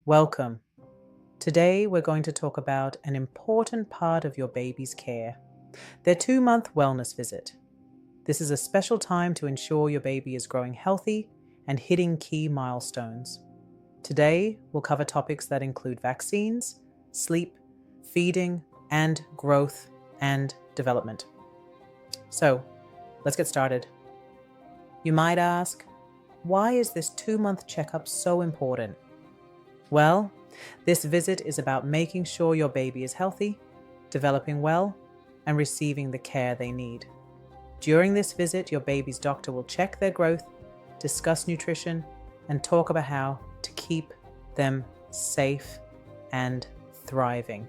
Welcome. Today we're going to talk about an important part of your baby's care, their 2-month wellness visit. This is a special time to ensure your baby is growing healthy and hitting key milestones. Today we'll cover topics that include vaccines, sleep, feeding, and growth and development. So, let's get started. You might ask, why is this 2-month checkup so important? Well, this visit is about making sure your baby is healthy, developing well, and receiving the care they need. During this visit, your baby's doctor will check their growth, discuss nutrition, and talk about how to keep them safe and thriving.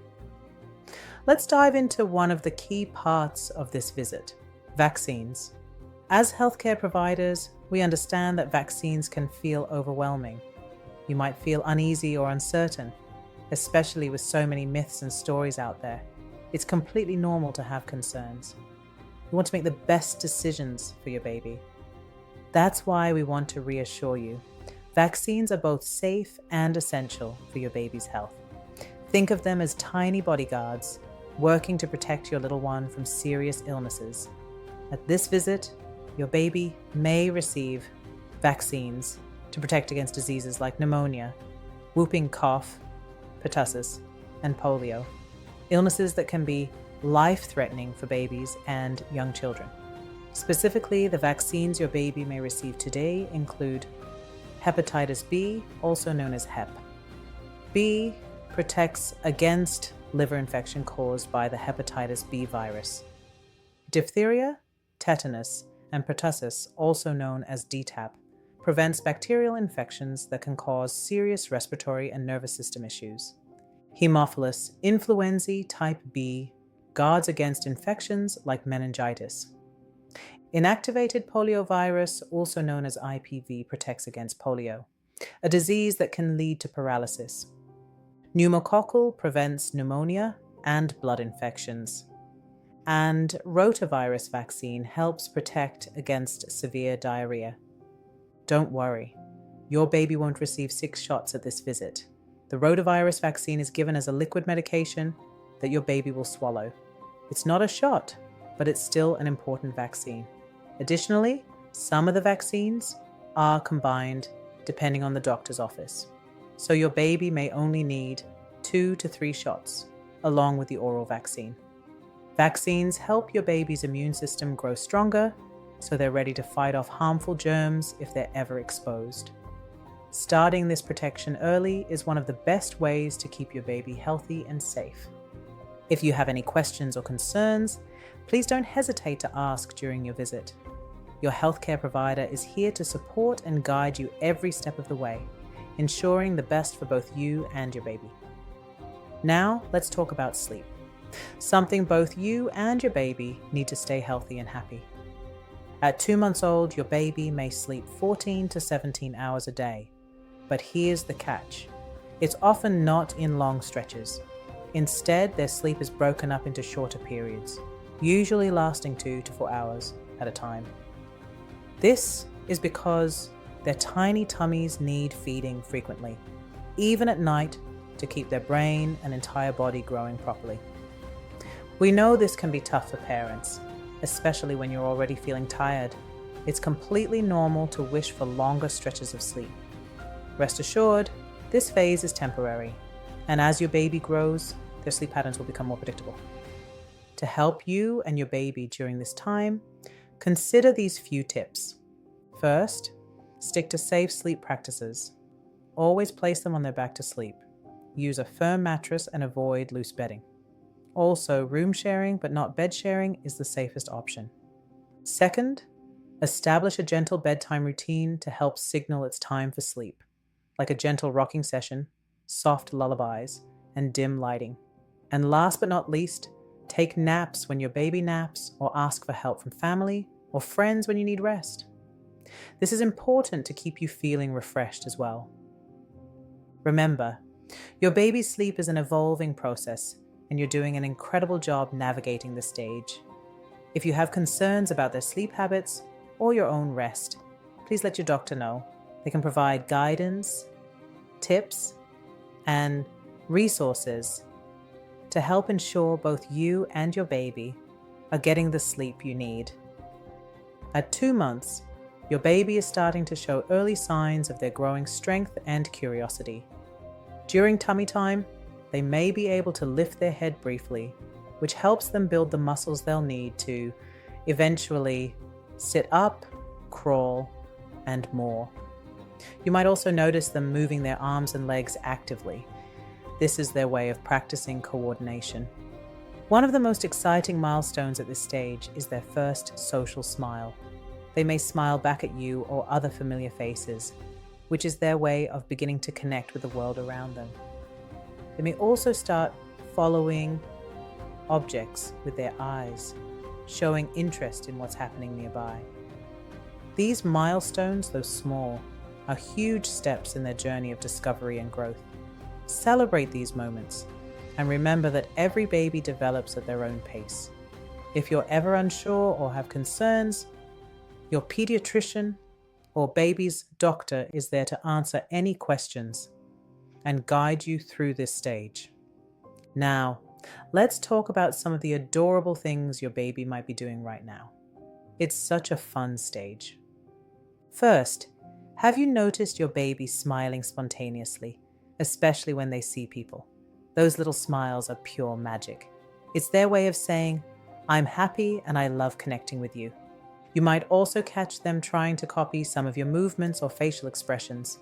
Let's dive into one of the key parts of this visit: vaccines. As healthcare providers, we understand that vaccines can feel overwhelming. You might feel uneasy or uncertain, especially with so many myths and stories out there. It's completely normal to have concerns. You want to make the best decisions for your baby. That's why we want to reassure you. Vaccines are both safe and essential for your baby's health. Think of them as tiny bodyguards working to protect your little one from serious illnesses. At this visit, your baby may receive vaccines to protect against diseases like pneumonia, whooping cough, pertussis, and polio, illnesses that can be life-threatening for babies and young children. Specifically, the vaccines your baby may receive today include hepatitis B, also known as Hep. B protects against liver infection caused by the hepatitis B virus. Diphtheria, tetanus, and pertussis, also known as DTaP, prevents bacterial infections that can cause serious respiratory and nervous system issues. Haemophilus influenzae type B guards against infections like meningitis. Inactivated poliovirus, also known as IPV, protects against polio, a disease that can lead to paralysis. Pneumococcal prevents pneumonia and blood infections. And rotavirus vaccine helps protect against severe diarrhea. Don't worry, your baby won't receive 6 shots at this visit. The rotavirus vaccine is given as a liquid medication that your baby will swallow. It's not a shot, but it's still an important vaccine. Additionally, some of the vaccines are combined depending on the doctor's office. So your baby may only need 2 to 3 shots, along with the oral vaccine. Vaccines help your baby's immune system grow stronger, so they're ready to fight off harmful germs if they're ever exposed. Starting this protection early is one of the best ways to keep your baby healthy and safe. If you have any questions or concerns, please don't hesitate to ask during your visit. Your healthcare provider is here to support and guide you every step of the way, ensuring the best for both you and your baby. Now, let's talk about sleep. Something both you and your baby need to stay healthy and happy. At 2 months old, your baby may sleep 14 to 17 hours a day. But here's the catch. It's often not in long stretches. Instead, their sleep is broken up into shorter periods, usually lasting 2 to 4 hours at a time. This is because their tiny tummies need feeding frequently, even at night, to keep their brain and entire body growing properly. We know this can be tough for parents, especially when you're already feeling tired. It's completely normal to wish for longer stretches of sleep. Rest assured, this phase is temporary, and as your baby grows, their sleep patterns will become more predictable. To help you and your baby during this time, consider these few tips. First, stick to safe sleep practices. Always place them on their back to sleep. Use a firm mattress and avoid loose bedding. Also, room sharing but not bed sharing is the safest option. Second, establish a gentle bedtime routine to help signal it's time for sleep, like a gentle rocking session, soft lullabies, and dim lighting. And last but not least, take naps when your baby naps, or ask for help from family or friends when you need rest. This is important to keep you feeling refreshed as well. Remember, your baby's sleep is an evolving process, and you're doing an incredible job navigating the stage. If you have concerns about their sleep habits or your own rest, please let your doctor know. They can provide guidance, tips, and resources to help ensure both you and your baby are getting the sleep you need. At 2 months, your baby is starting to show early signs of their growing strength and curiosity. During tummy time, they may be able to lift their head briefly, which helps them build the muscles they'll need to eventually sit up, crawl, and more. You might also notice them moving their arms and legs actively. This is their way of practicing coordination. One of the most exciting milestones at this stage is their first social smile. They may smile back at you or other familiar faces, which is their way of beginning to connect with the world around them. They may also start following objects with their eyes, showing interest in what's happening nearby. These milestones, though small, are huge steps in their journey of discovery and growth. Celebrate these moments and remember that every baby develops at their own pace. If you're ever unsure or have concerns, your pediatrician or baby's doctor is there to answer any questions and guide you through this stage. Now, let's talk about some of the adorable things your baby might be doing right now. It's such a fun stage. First, have you noticed your baby smiling spontaneously, especially when they see people? Those little smiles are pure magic. It's their way of saying, "I'm happy and I love connecting with you." You might also catch them trying to copy some of your movements or facial expressions.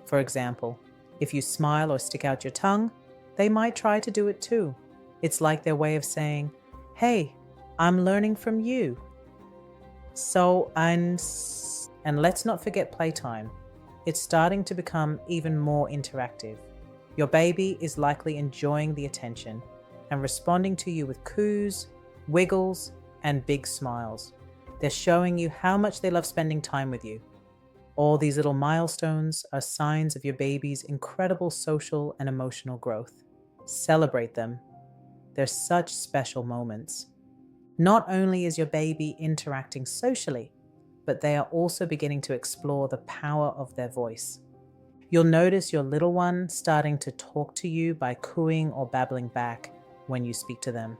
For example, if you smile or stick out your tongue, they might try to do it too. It's like their way of saying, "Hey, I'm learning from you." And let's not forget playtime. It's starting to become even more interactive. Your baby is likely enjoying the attention and responding to you with coos, wiggles, and big smiles. They're showing you how much they love spending time with you. All these little milestones are signs of your baby's incredible social and emotional growth. Celebrate them. They're such special moments. Not only is your baby interacting socially, but they are also beginning to explore the power of their voice. You'll notice your little one starting to talk to you by cooing or babbling back when you speak to them.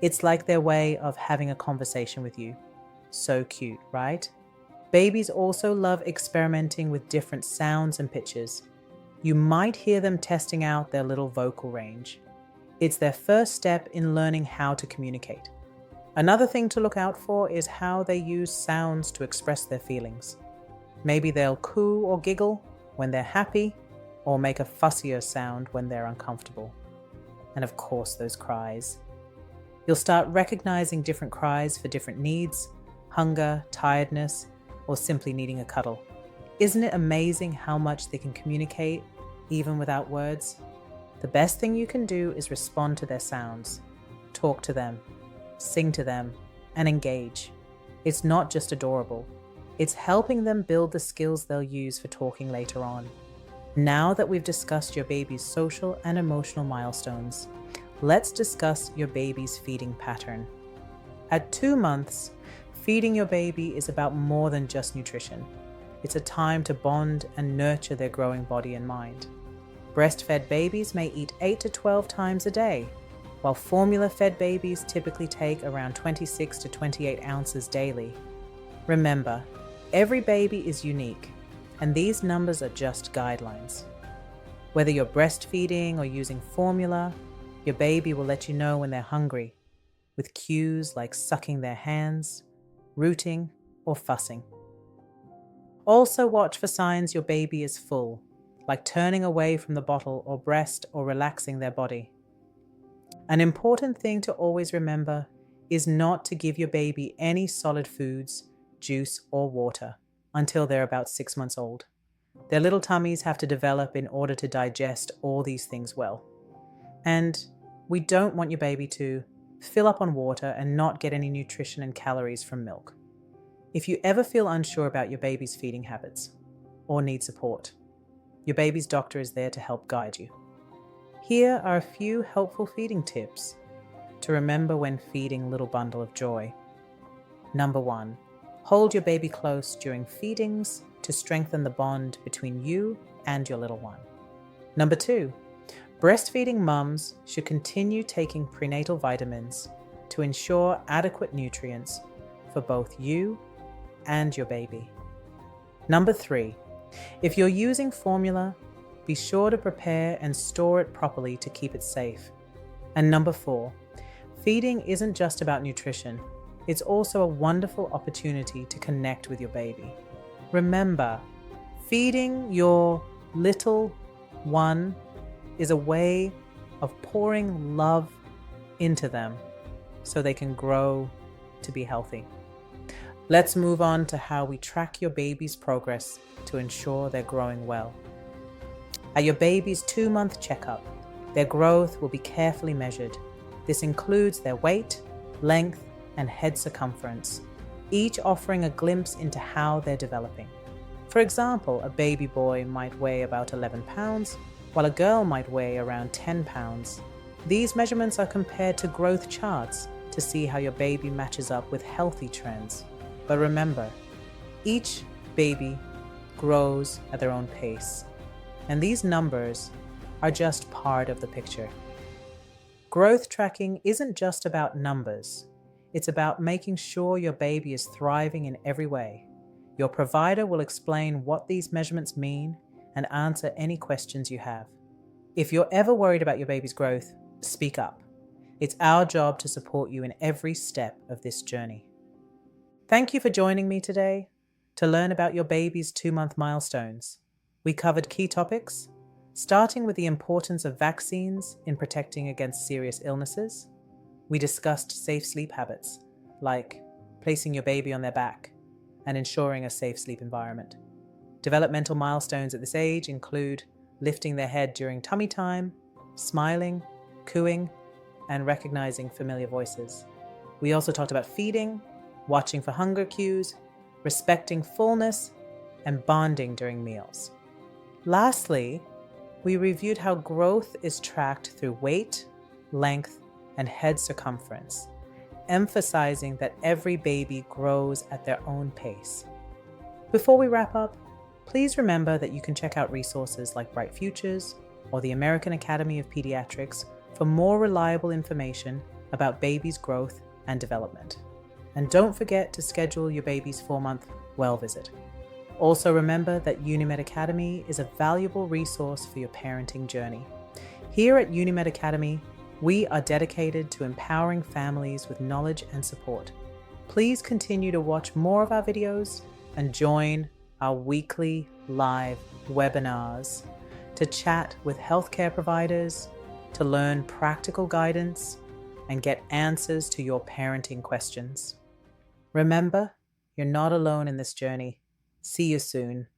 It's like their way of having a conversation with you. So cute, right? Babies also love experimenting with different sounds and pitches. You might hear them testing out their little vocal range. It's their first step in learning how to communicate. Another thing to look out for is how they use sounds to express their feelings. Maybe they'll coo or giggle when they're happy, or make a fussier sound when they're uncomfortable. And of course, those cries. You'll start recognizing different cries for different needs, hunger, tiredness, or simply needing a cuddle. Isn't it amazing how much they can communicate, even without words? The best thing you can do is respond to their sounds, talk to them, sing to them, and engage. It's not just adorable. It's helping them build the skills they'll use for talking later on. Now that we've discussed your baby's social and emotional milestones, let's discuss your baby's feeding pattern. At 2 months, feeding your baby is about more than just nutrition. It's a time to bond and nurture their growing body and mind. Breastfed babies may eat 8 to 12 times a day, while formula-fed babies typically take around 26 to 28 ounces daily. Remember, every baby is unique, and these numbers are just guidelines. Whether you're breastfeeding or using formula, your baby will let you know when they're hungry, with cues like sucking their hands, rooting, or fussing. Also watch for signs your baby is full, like turning away from the bottle or breast or relaxing their body. An important thing to always remember is not to give your baby any solid foods, juice, or water until they're about 6 months old. Their little tummies have to develop in order to digest all these things well. And we don't want your baby to fill up on water and not get any nutrition and calories from milk. If you ever feel unsure about your baby's feeding habits or need support, your baby's doctor is there to help guide you. Here are a few helpful feeding tips to remember when feeding Little Bundle of Joy. Number 1, hold your baby close during feedings to strengthen the bond between you and your little one. Number 2, Breastfeeding mums should continue taking prenatal vitamins to ensure adequate nutrients for both you and your baby. Number 3, if you're using formula, be sure to prepare and store it properly to keep it safe. And number 4, feeding isn't just about nutrition, it's also a wonderful opportunity to connect with your baby. Remember, feeding your little one is a way of pouring love into them so they can grow to be healthy. Let's move on to how we track your baby's progress to ensure they're growing well. At your baby's 2-month checkup, their growth will be carefully measured. This includes their weight, length, and head circumference, each offering a glimpse into how they're developing. For example, a baby boy might weigh about 11 pounds, while a girl might weigh around 10 pounds. These measurements are compared to growth charts to see how your baby matches up with healthy trends. But remember, each baby grows at their own pace, and these numbers are just part of the picture. Growth tracking isn't just about numbers. It's about making sure your baby is thriving in every way. Your provider will explain what these measurements mean and answer any questions you have. If you're ever worried about your baby's growth, speak up. It's our job to support you in every step of this journey. Thank you for joining me today to learn about your baby's 2-month milestones. We covered key topics, starting with the importance of vaccines in protecting against serious illnesses. We discussed safe sleep habits, like placing your baby on their back and ensuring a safe sleep environment. Developmental milestones at this age include lifting their head during tummy time, smiling, cooing, and recognizing familiar voices. We also talked about feeding, watching for hunger cues, respecting fullness, and bonding during meals. Lastly, we reviewed how growth is tracked through weight, length, and head circumference, emphasizing that every baby grows at their own pace. Before we wrap up, please remember that you can check out resources like Bright Futures or the American Academy of Pediatrics for more reliable information about babies' growth and development. And don't forget to schedule your baby's 4-month well visit. Also remember that Unimed Academy is a valuable resource for your parenting journey. Here at Unimed Academy, we are dedicated to empowering families with knowledge and support. Please continue to watch more of our videos and join our weekly live webinars to chat with healthcare providers, to learn practical guidance, and get answers to your parenting questions. Remember, you're not alone in this journey. See you soon.